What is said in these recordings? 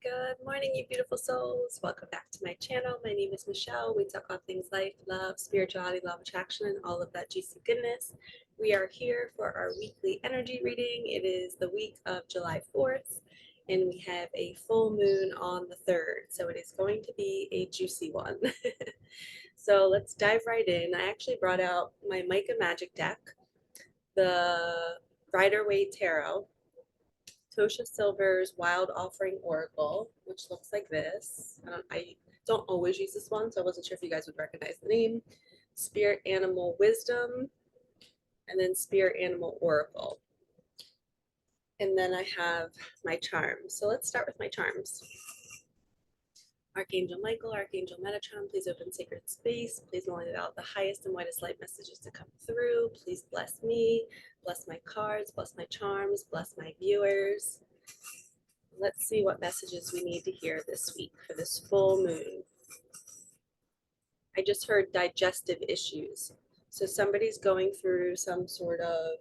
Good morning, you beautiful souls. Welcome back to my channel. My name is Michelle. We talk about things life, love, spirituality, law of attraction, and all of that juicy goodness. We are here for our weekly energy reading. It is the week of July 4th, and we have a full moon on the 3rd, so it is going to be a juicy one. So let's dive right in. I actually brought out my Micah magic deck, the Rider-Waite Tarot, Tosha Silver's Wild Offering Oracle, which looks like this. I don't always use this one, so I wasn't sure if you guys would recognize the name. Spirit Animal Wisdom, and then Spirit Animal Oracle. And then I have my charms. So let's start with my charms. Archangel Michael, Archangel Metatron, please open sacred space. Please allow the highest and widest light messages to come through. Please bless me, bless my cards, bless my charms, bless my viewers. Let's see what messages we need to hear this week for this full moon. I just heard digestive issues. So somebody's going through some sort of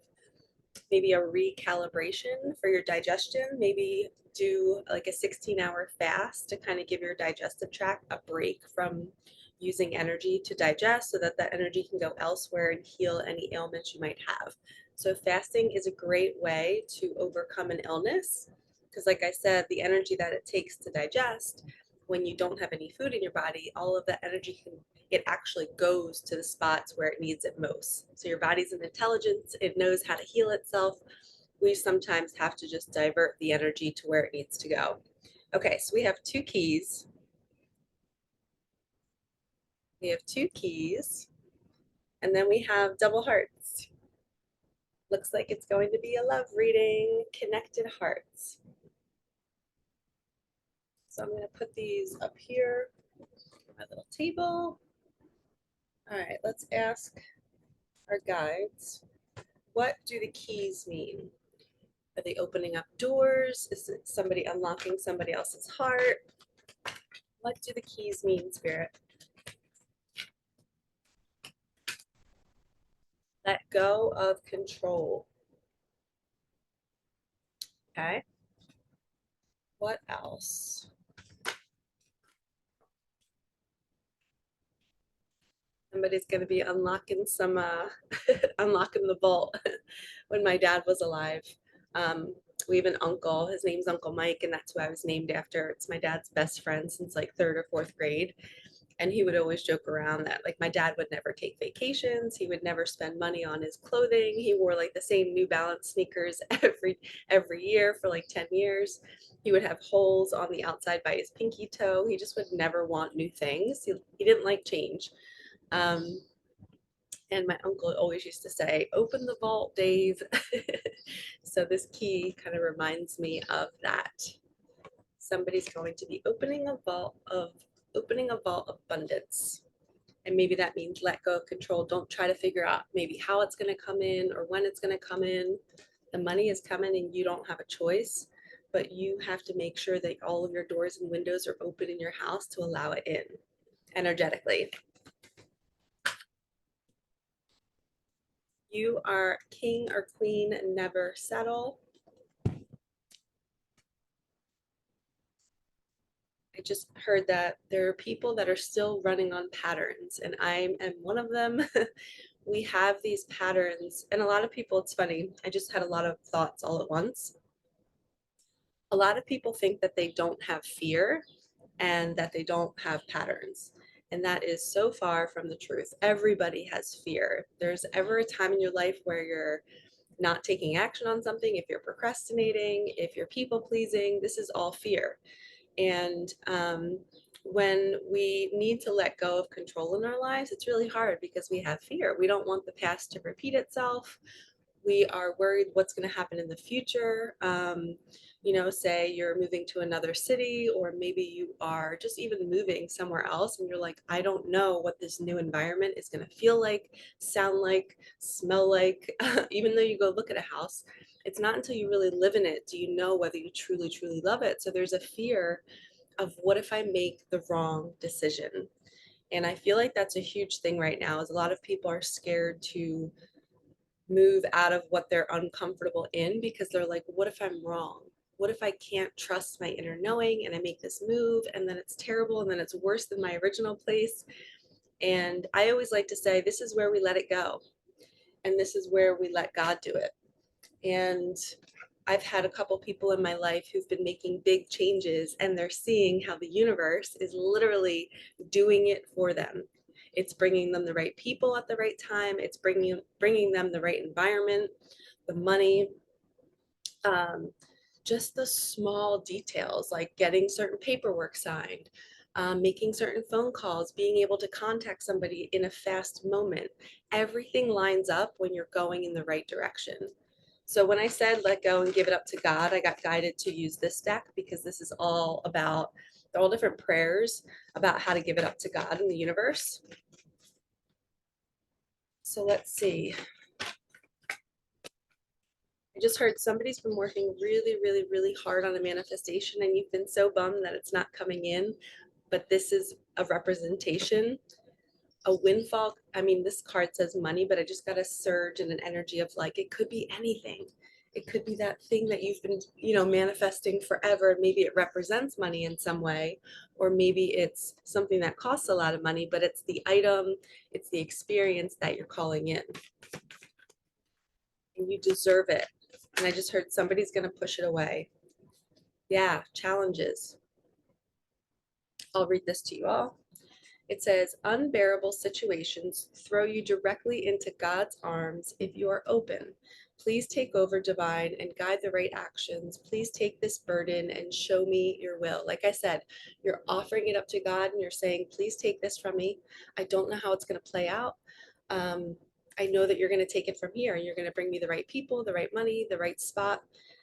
maybe a recalibration for your digestion. Maybe do like a 16-hour fast to kind of give your digestive tract a break from using energy to digest so that that energy can go elsewhere and heal any ailments you might have. So fasting is a great way to overcome an illness because, like I said, the energy that it takes to digest, when you don't have any food in your body, all of that energy it actually goes to the spots where it needs it most. So your body's an intelligence, it knows how to heal itself. We sometimes have to just divert the energy to where it needs to go. Okay, so we have two keys. We have two keys, and then we have double hearts. Looks like it's going to be a love reading, connected hearts. So I'm going to put these up here on my little table. All right, let's ask our guides, what do the keys mean? Are they opening up doors? Is it somebody unlocking somebody else's heart? What do the keys mean, Spirit? Let go of control. Okay. What else? Somebody's going to be unlocking some, unlocking the vault. When my dad was alive, we have an uncle. His name's Uncle Mike, and that's who I was named after. It's my dad's best friend since like 3rd or 4th grade. And he would always joke around that like my dad would never take vacations. He would never spend money on his clothing. He wore like the same New Balance sneakers every year for like 10 years. He would have holes on the outside by his pinky toe. He just would never want new things. He didn't like change. And my uncle always used to say, open the vault, Dave. So this key kind of reminds me of that. Somebody's going to be opening a vault of abundance. And maybe that means let go of control. Don't try to figure out maybe how it's going to come in or when it's going to come in. The money is coming and you don't have a choice, but you have to make sure that all of your doors and windows are open in your house to allow it in energetically. You are king or queen, never settle. I just heard that there are people that are still running on patterns, and I am one of them. We have these patterns, and a lot of people, it's funny, I just had a lot of thoughts all at once. A lot of people think that they don't have fear and that they don't have patterns. And that is so far from the truth. Everybody has fear. There's ever a time in your life where you're not taking action on something, if you're procrastinating, if you're people pleasing, this is all fear. And when we need to let go of control in our lives, it's really hard because we have fear. We don't want the past to repeat itself. We are worried what's going to happen in the future. You know, say you're moving to another city, or maybe you are just even moving somewhere else and you're like, I don't know what this new environment is going to feel like, sound like, smell like. Even though you go look at a house, it's not until you really live in it do you know whether you truly, truly love it. So there's a fear of what if I make the wrong decision? And I feel like that's a huge thing right now, is a lot of people are scared to move out of what they're uncomfortable in because they're like, what if I'm wrong? what if I can't trust my inner knowing and I make this move and then it's terrible and then it's worse than my original place? And I always like to say, this is where we let it go. And this is where we let God do it. And I've had a couple people in my life who've been making big changes and they're seeing how the universe is literally doing it for them. It's bringing them the right people at the right time. It's bringing them the right environment, the money, um, just the small details like getting certain paperwork signed, making certain phone calls, being able to contact somebody in a fast moment. Everything lines up when you're going in the right direction. So when I said let go and give it up to God, I got guided to use this deck because this is all about, they're all different prayers about how to give it up to God and the universe. So let's see. I just heard somebody's been working really, really, really hard on a manifestation and you've been so bummed that it's not coming in, but this is a representation, a windfall. I mean, this card says money, but I just got a surge and an energy of like, it could be anything. It could be that thing that you've been, manifesting forever. Maybe it represents money in some way, or maybe it's something that costs a lot of money, but it's the item, it's the experience that you're calling in. And you deserve it. And I just heard somebody's going to push it away. Yeah, challenges. I'll read this to you all. It says, unbearable situations throw you directly into God's arms if you are open. Please take over, divine, and guide the right actions. Please take this burden and show me your will. Like I said, you're offering it up to God and you're saying, please take this from me. I don't know how it's going to play out. I know that you're going to take it from here and you're going to bring me the right people, the right money, the right spot,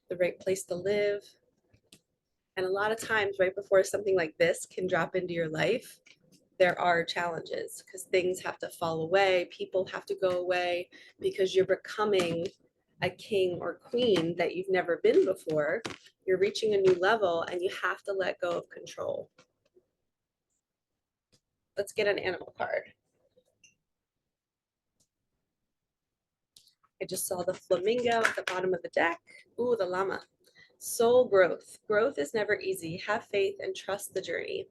the right place to live. And a lot of times, right before something like this can drop into your life, there are challenges because things have to fall away, people have to go away because you're becoming a king or queen that you've never been before. You're reaching a new level and you have to let go of control. Let's get an animal card. I just saw the flamingo at the bottom of the deck. Ooh, the llama. Soul growth. Growth is never easy. Have faith and trust the journey.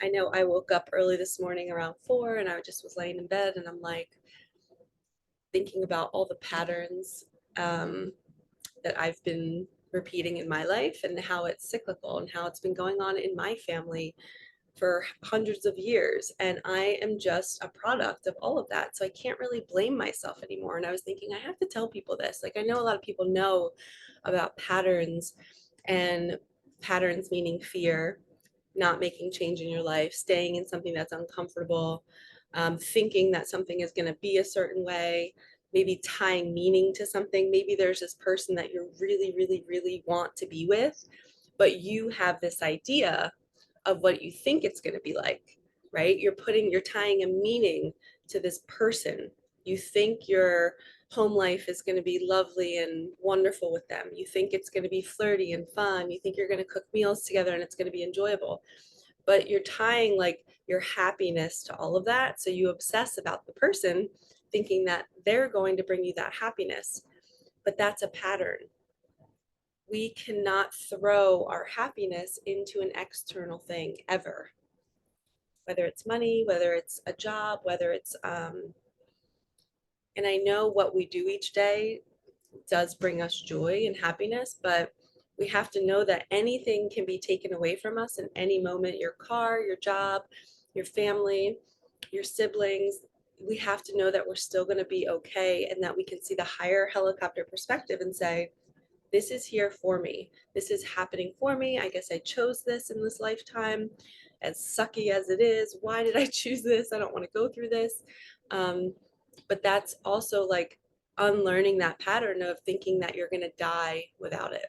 I know I woke up early this morning around 4 and I just was laying in bed and I'm like thinking about all the patterns that I've been repeating in my life and how it's cyclical and how it's been going on in my family for hundreds of years. And I am just a product of all of that. So I can't really blame myself anymore. And I was thinking, I have to tell people this. Like, I know a lot of people know about patterns, and patterns meaning fear, not making change in your life, staying in something that's uncomfortable, thinking that something is going to be a certain way, maybe tying meaning to something. Maybe there's this person that you really, really, really want to be with, but you have this idea of what you think it's going to be like, right? You're tying a meaning to this person. You think your home life is going to be lovely and wonderful with them. You think it's going to be flirty and fun. You think you're going to cook meals together and it's going to be enjoyable. But you're tying like your happiness to all of that. So you obsess about the person thinking that they're going to bring you that happiness. But that's a pattern. We cannot throw our happiness into an external thing ever. Whether it's money, whether it's a job, whether it's, and I know what we do each day does bring us joy and happiness, but we have to know that anything can be taken away from us in any moment. Your car, your job, your family, your siblings. We have to know that we're still going to be okay and that we can see the higher helicopter perspective and say, this is here for me. This is happening for me. I guess I chose this in this lifetime. As sucky as it is, why did I choose this? I don't want to go through this. But that's also like unlearning that pattern of thinking that you're going to die without it.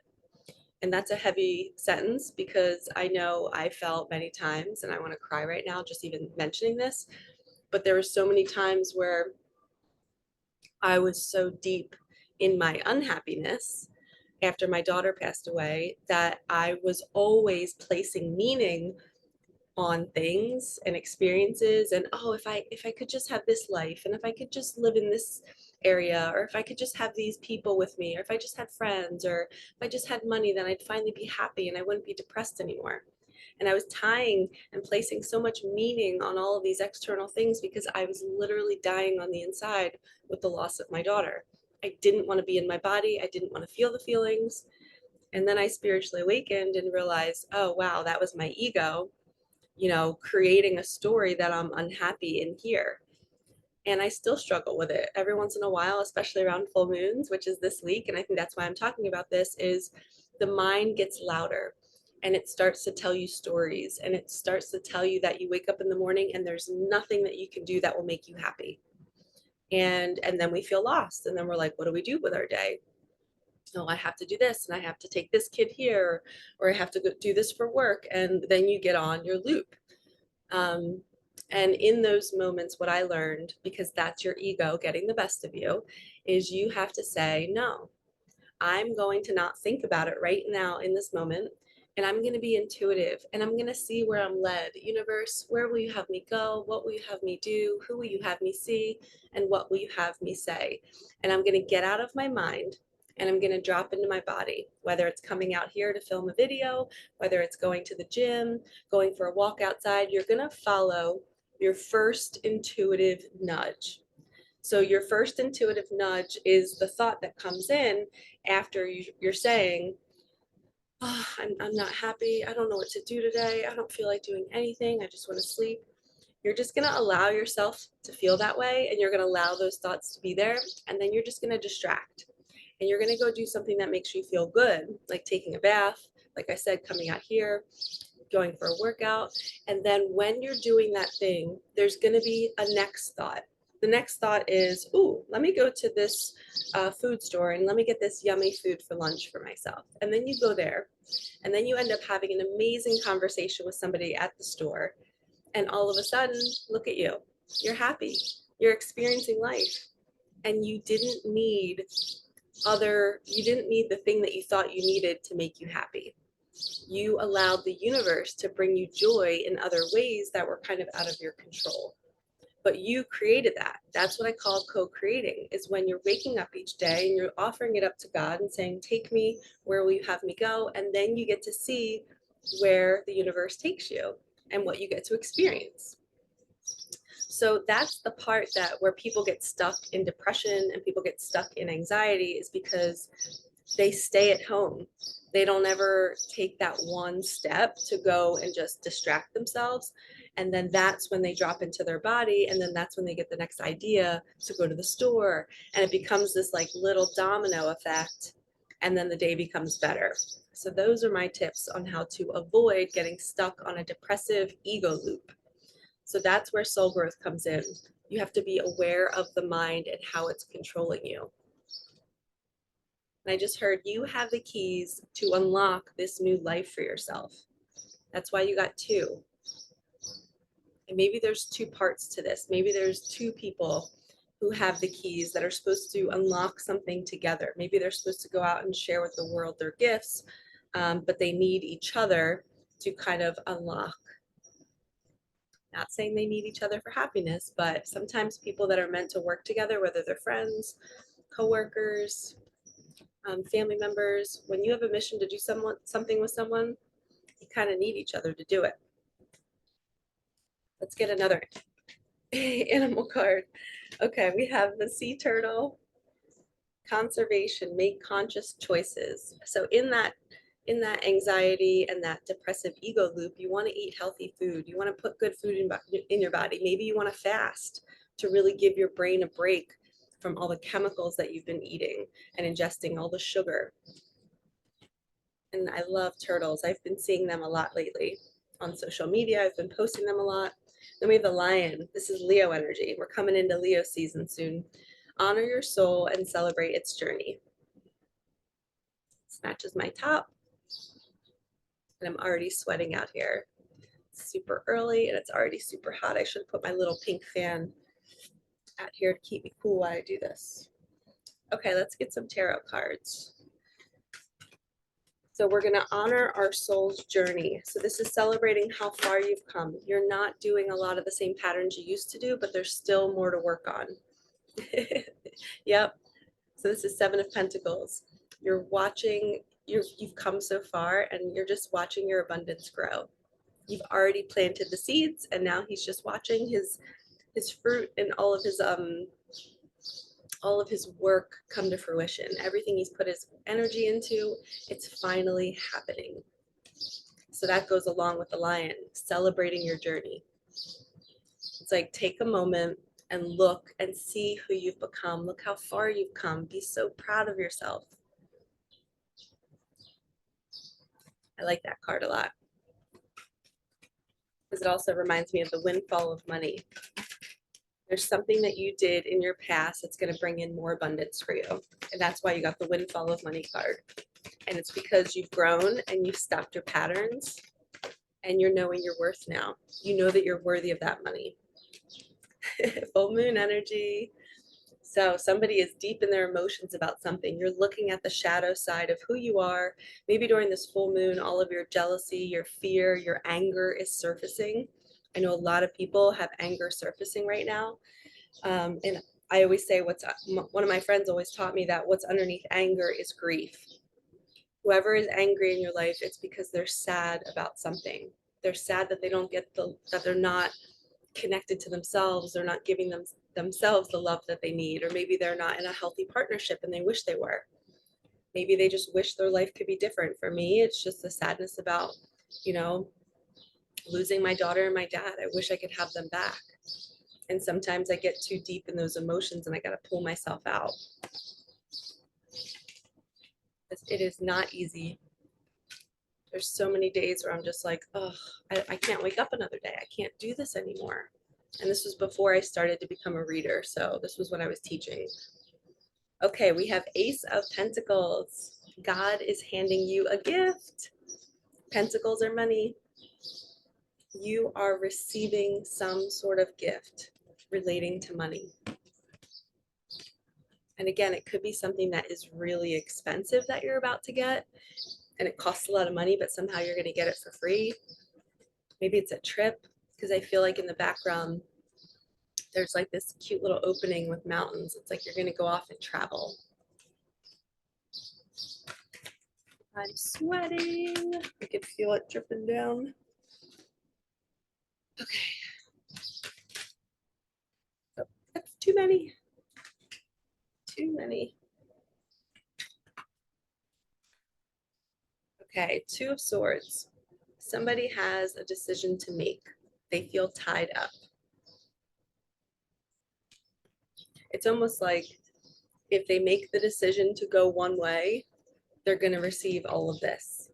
And that's a heavy sentence because I know I felt many times, and I want to cry right now just even mentioning this, but there were so many times where I was so deep in my unhappiness after my daughter passed away that I was always placing meaning on things and experiences and, oh, if I could just have this life, and if I could just live in this area, or if I could just have these people with me, or if I just had friends, or if I just had money, then I'd finally be happy and I wouldn't be depressed anymore. And I was tying and placing so much meaning on all of these external things because I was literally dying on the inside with the loss of my daughter. I didn't want to be in my body. I didn't want to feel the feelings. And then I spiritually awakened and realized, oh, wow, that was my ego, creating a story that I'm unhappy in here. And I still struggle with it every once in a while, especially around full moons, which is this week. And I think that's why I'm talking about this, is the mind gets louder and it starts to tell you stories, and it starts to tell you that you wake up in the morning and there's nothing that you can do that will make you happy. And then we feel lost, and then we're like, what do we do with our day? Oh, I have to do this, and I have to take this kid here, or I have to go do this for work. And then you get on your loop. Um, and in those moments, what I learned, because that's your ego getting the best of you, is you have to say, no, I'm going to not think about it right now in this moment. And I'm going to be intuitive, and I'm going to see where I'm led. Universe, where will you have me go? What will you have me do? Who will you have me see? And what will you have me say? And I'm going to get out of my mind and I'm going to drop into my body, whether it's coming out here to film a video, whether it's going to the gym, going for a walk outside. You're going to follow your first intuitive nudge. So your first intuitive nudge is the thought that comes in after you're saying, oh, I'm not happy. I don't know what to do today. I don't feel like doing anything. I just want to sleep. You're just going to allow yourself to feel that way, and you're going to allow those thoughts to be there. And then you're just going to distract. And you're going to go do something that makes you feel good, like taking a bath, like I said, coming out here, going for a workout. And then when you're doing that thing, there's going to be a next thought. The next thought is, ooh, let me go to this food store and let me get this yummy food for lunch for myself. And then you go there, and then you end up having an amazing conversation with somebody at the store. And all of a sudden, look at you. You're happy. You're experiencing life. And you didn't need the thing that you thought you needed to make you happy. You allowed the universe to bring you joy in other ways that were kind of out of your control. But you created that. That's what I call co-creating, is when you're waking up each day and you're offering it up to God and saying, take me, where will you have me go? And then you get to see where the universe takes you and what you get to experience. So that's the part that where people get stuck in depression and people get stuck in anxiety, is because they stay at home. They don't ever take that one step to go and just distract themselves. And then that's when they drop into their body. And then that's when they get the next idea to go to the store. And it becomes this like little domino effect. And then the day becomes better. So those are my tips on how to avoid getting stuck on a depressive ego loop. So that's where soul growth comes in. You have to be aware of the mind and how it's controlling you. And I just heard you have the keys to unlock this new life for yourself. That's why you got two. And maybe there's two parts to this. Maybe there's two people who have the keys that are supposed to unlock something together. Maybe they're supposed to go out and share with the world their gifts, but they need each other to kind of unlock. Not saying they need each other for happiness, but sometimes people that are meant to work together, whether they're friends, coworkers, family members, when you have a mission to do something with someone, you kind of need each other to do it. Let's get another animal card. Okay, we have the sea turtle. Conservation, make conscious choices. So in that anxiety and that depressive ego loop, you want to eat healthy food. You want to put good food in your body. Maybe you want to fast to really give your brain a break from all the chemicals that you've been eating and ingesting, all the sugar. And I love turtles. I've been seeing them a lot lately on social media. I've been posting them a lot. Then we have the lion. This is Leo energy. We're coming into Leo season soon. Honor your soul and celebrate its journey. This matches my top. And I'm already sweating out here. It's super early and it's already super hot. I should put my little pink fan out here to keep me cool while I do this. Okay, let's get some tarot cards. So we're going to honor our soul's journey. So this is celebrating how far you've come. You're not doing a lot of the same patterns you used to do, but there's still more to work on. Yep. So this is Seven of Pentacles. You're watching, you've come so far and you're just watching your abundance grow. You've already planted the seeds and now he's just watching his fruit and all of his work come to fruition. Everything he's put his energy into, it's finally happening. So that goes along with the lion, celebrating your journey. It's like take a moment and look and see who you've become. Look how far you've come. Be so proud of yourself. I like that card a lot because it also reminds me of the windfall of money. There's something that you did in your past that's going to bring in more abundance for you. And that's why you got the windfall of money card. And it's because you've grown and you've stopped your patterns and you're knowing your worth now. You know that you're worthy of that money. Full moon energy. So somebody is deep in their emotions about something. You're looking at the shadow side of who you are. Maybe during this full moon, all of your jealousy, your fear, your anger is surfacing. I know a lot of people have anger surfacing right now. And I always say one of my friends always taught me that what's underneath anger is grief. Whoever is angry in your life, it's because they're sad about something. They're sad that they don't get that they're not connected to themselves. They're not giving themselves the love that they need, or maybe they're not in a healthy partnership and they wish they were. Maybe they just wish their life could be different. For me, it's just the sadness about, you know, losing my daughter and my dad. I wish I could have them back. And sometimes I get too deep in those emotions and I got to pull myself out. It is not easy. There's so many days where I'm just like, oh, I can't wake up another day. I can't do this anymore. And this was before I started to become a reader. So this was when I was teaching. Okay, we have Ace of Pentacles. God is handing you a gift. Pentacles are money. You are receiving some sort of gift relating to money. And again, it could be something that is really expensive that you're about to get, and it costs a lot of money, but somehow you're going to get it for free. Maybe it's a trip, because I feel like in the background, there's like this cute little opening with mountains. It's like you're going to go off and travel. I'm sweating. I can feel it dripping down. Okay. Oh, that's too many. Too many. Okay, Two of Swords. Somebody has a decision to make. They feel tied up. It's almost like if they make the decision to go one way, they're going to receive all of this.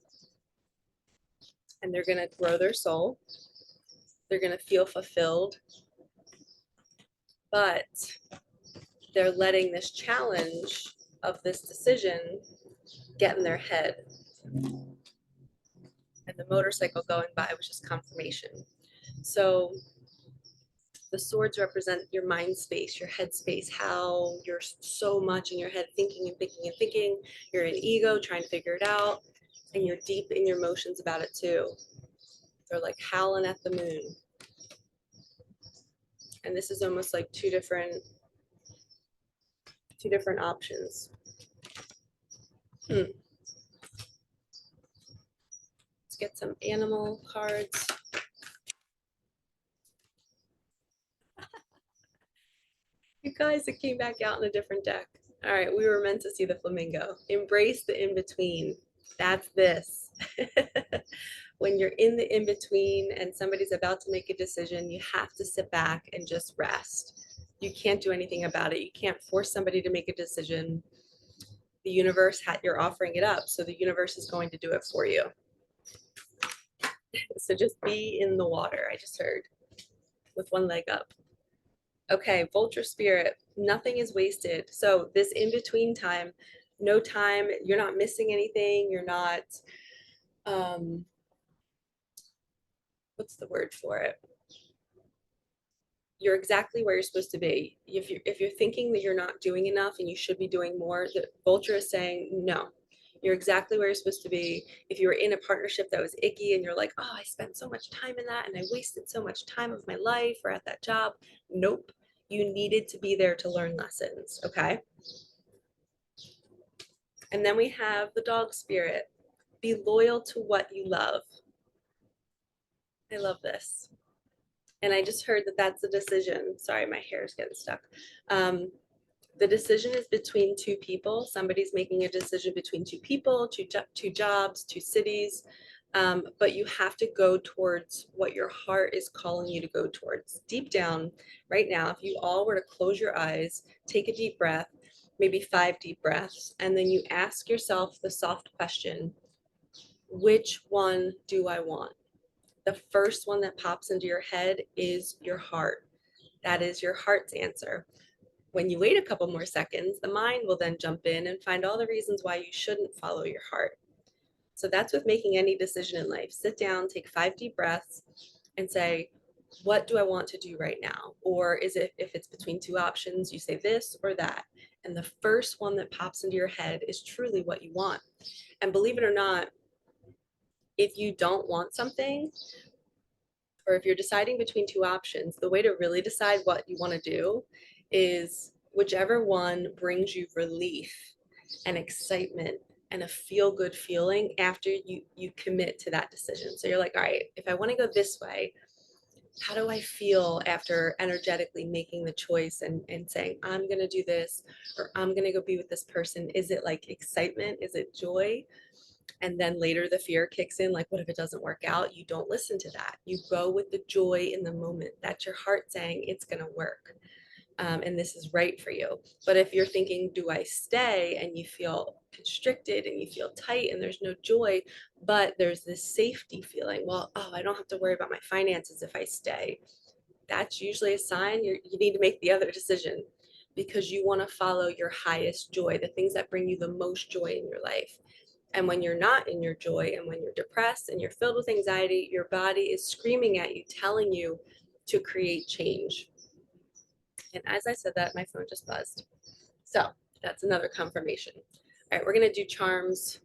And they're going to grow their soul. They're going to feel fulfilled. But they're letting this challenge of this decision get in their head. And the motorcycle going by was just confirmation. So the swords represent your mind space, your head space, how you're so much in your head thinking and thinking and thinking. You're in ego trying to figure it out, and you're deep in your emotions about it too. They're like howling at the moon. And this is almost like two different options. Let's get some animal cards. You guys, it came back out in a different deck. All right, we were meant to see the flamingo. Embrace the in-between. That's this. When you're in the in-between and somebody's about to make a decision, you have to sit back and just rest. You can't do anything about it. You can't force somebody to make a decision. The universe, you're offering it up, so the universe is going to do it for you. So just be in the water, I just heard, with one leg up. Okay, vulture spirit, nothing is wasted. So this in-between time, no time, you're not missing anything, you're not, what's the word for it? You're exactly where you're supposed to be. If you're thinking that you're not doing enough and you should be doing more, the vulture is saying, no, you're exactly where you're supposed to be. If you were in a partnership that was icky and you're like, oh, I spent so much time in that and I wasted so much time of my life or at that job, nope. You needed to be there to learn lessons, okay? And then we have the dog spirit. Be loyal to what you love. I love this. And I just heard that that's a decision. Sorry, my hair is getting stuck. Um, the decision is between two people. Somebody's making a decision between two people, two jobs, two cities. But you have to go towards what your heart is calling you to go towards. Deep down, right now, if you all were to close your eyes, take a deep breath, maybe 5 deep breaths, and then you ask yourself the soft question, which one do I want? The first one that pops into your head is your heart. That is your heart's answer. When you wait a couple more seconds, the mind will then jump in and find all the reasons why you shouldn't follow your heart. So that's with making any decision in life. Sit down, take 5 deep breaths, and say, what do I want to do right now? Or is it, if it's between two options, you say this or that. And the first one that pops into your head is truly what you want. And believe it or not, if you don't want something, or if you're deciding between two options, the way to really decide what you want to do is whichever one brings you relief and excitement and a feel good feeling after you commit to that decision. So you're like, all right, if I want to go this way, how do I feel after energetically making the choice and saying, I'm going to do this, or I'm going to go be with this person? Is it like excitement? Is it joy? And then later the fear kicks in, like, what if it doesn't work out? You don't listen to that. You go with the joy in the moment. That's your heart saying it's going to work. And this is right for you. But if you're thinking, do I stay? And you feel constricted and you feel tight and there's no joy, but there's this safety feeling, well, oh, I don't have to worry about my finances if I stay. That's usually a sign you need to make the other decision, because you want to follow your highest joy, the things that bring you the most joy in your life. And when you're not in your joy and when you're depressed and you're filled with anxiety, your body is screaming at you, telling you to create change. And as I said that, my phone just buzzed. So that's another confirmation. All right, we're going to do charms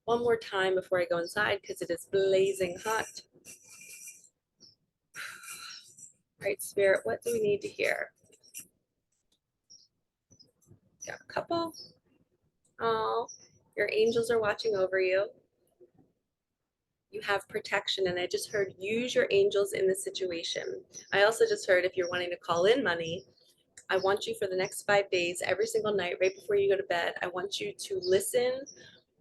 one more time before I go inside because it is blazing hot. All right, Spirit, what do we need to hear? Got a couple. Oh, your angels are watching over you. You have protection, and I just heard use your angels in the situation. I also just heard if you're wanting to call in money, I want you for the next 5 days, every single night, right before you go to bed, I want you to listen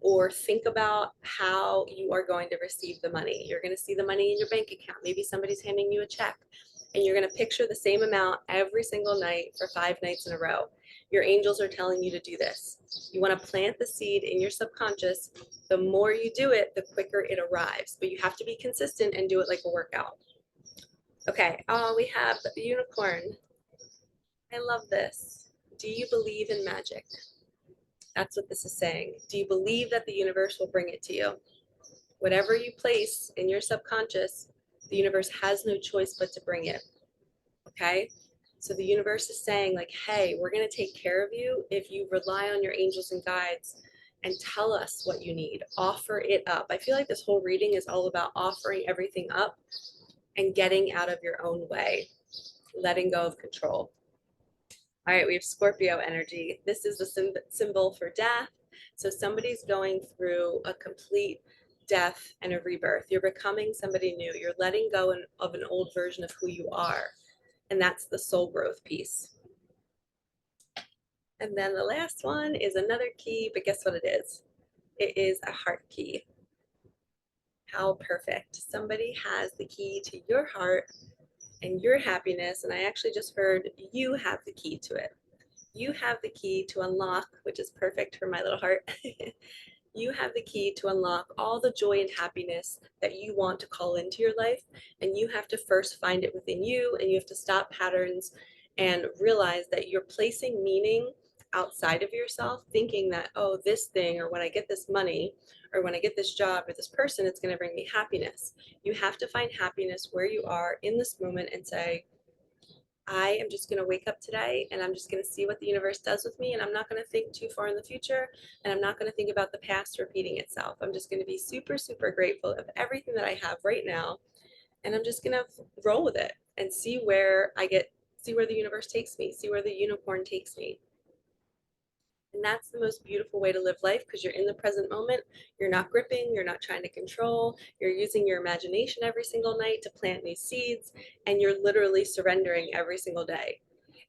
or think about how you are going to receive the money. You're going to see the money in your bank account. Maybe somebody's handing you a check, and you're going to picture the same amount every single night for 5 nights in a row. Your angels are telling you to do this. You want to plant the seed in your subconscious. The more you do it, the quicker it arrives. But you have to be consistent and do it like a workout. Okay, we have the unicorn. I love this. Do you believe in magic? That's what this is saying. Do you believe that the universe will bring it to you? Whatever you place in your subconscious, the universe has no choice but to bring it. Okay? So the universe is saying, like, hey, we're going to take care of you if you rely on your angels and guides and tell us what you need. Offer it up. I feel like this whole reading is all about offering everything up and getting out of your own way, letting go of control. All right, we have Scorpio energy. This is the symbol for death. So somebody's going through a complete death and a rebirth. You're becoming somebody new. You're letting go of an old version of who you are. And that's the soul growth piece. And then the last one is another key, but guess what it is? It is a heart key. How perfect. Somebody has the key to your heart and your happiness. And I actually just heard you have the key to it. You have the key to unlock, which is perfect for my little heart. You have the key to unlock all the joy and happiness that you want to call into your life. And you have to first find it within you, and you have to stop patterns and realize that you're placing meaning outside of yourself, thinking that, oh, this thing, or when I get this money, or when I get this job or this person, it's going to bring me happiness. You have to find happiness where you are in this moment and say, I am just going to wake up today and I'm just going to see what the universe does with me. And I'm not going to think too far in the future. And I'm not going to think about the past repeating itself. I'm just going to be super, super grateful of everything that I have right now. And I'm just going to roll with it and see where I get see where the universe takes me, see where the unicorn takes me. And that's the most beautiful way to live life because you're in the present moment. You're not gripping, you're not trying to control, you're using your imagination every single night to plant these seeds, and you're literally surrendering every single day.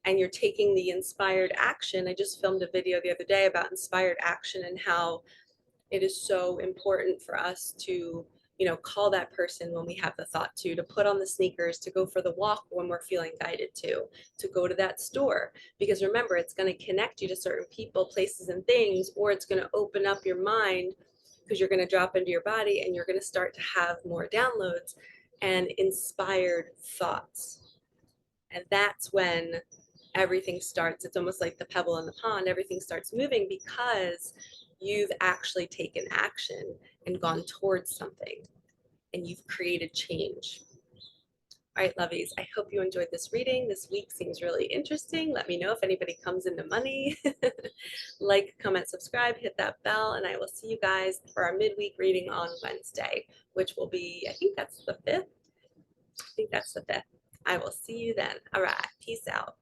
And you're taking the inspired action. I just filmed a video the other day about inspired action and how it is so important for us to, call that person when we have the thought to put on the sneakers, to go for the walk when we're feeling guided to go to that store. Because remember, it's going to connect you to certain people, places, and things, or it's going to open up your mind because you're going to drop into your body and you're going to start to have more downloads and inspired thoughts. And that's when everything starts. It's almost like the pebble in the pond. Everything starts moving because you've actually taken action and gone towards something and you've created change. All right, lovies, I hope you enjoyed this reading. This week seems really interesting. Let me know if anybody comes into money. Like, comment, subscribe, hit that bell, and I will see you guys for our midweek reading on Wednesday, which will be, I think that's the 5th. I think that's the 5th. I will see you then. All right, peace out.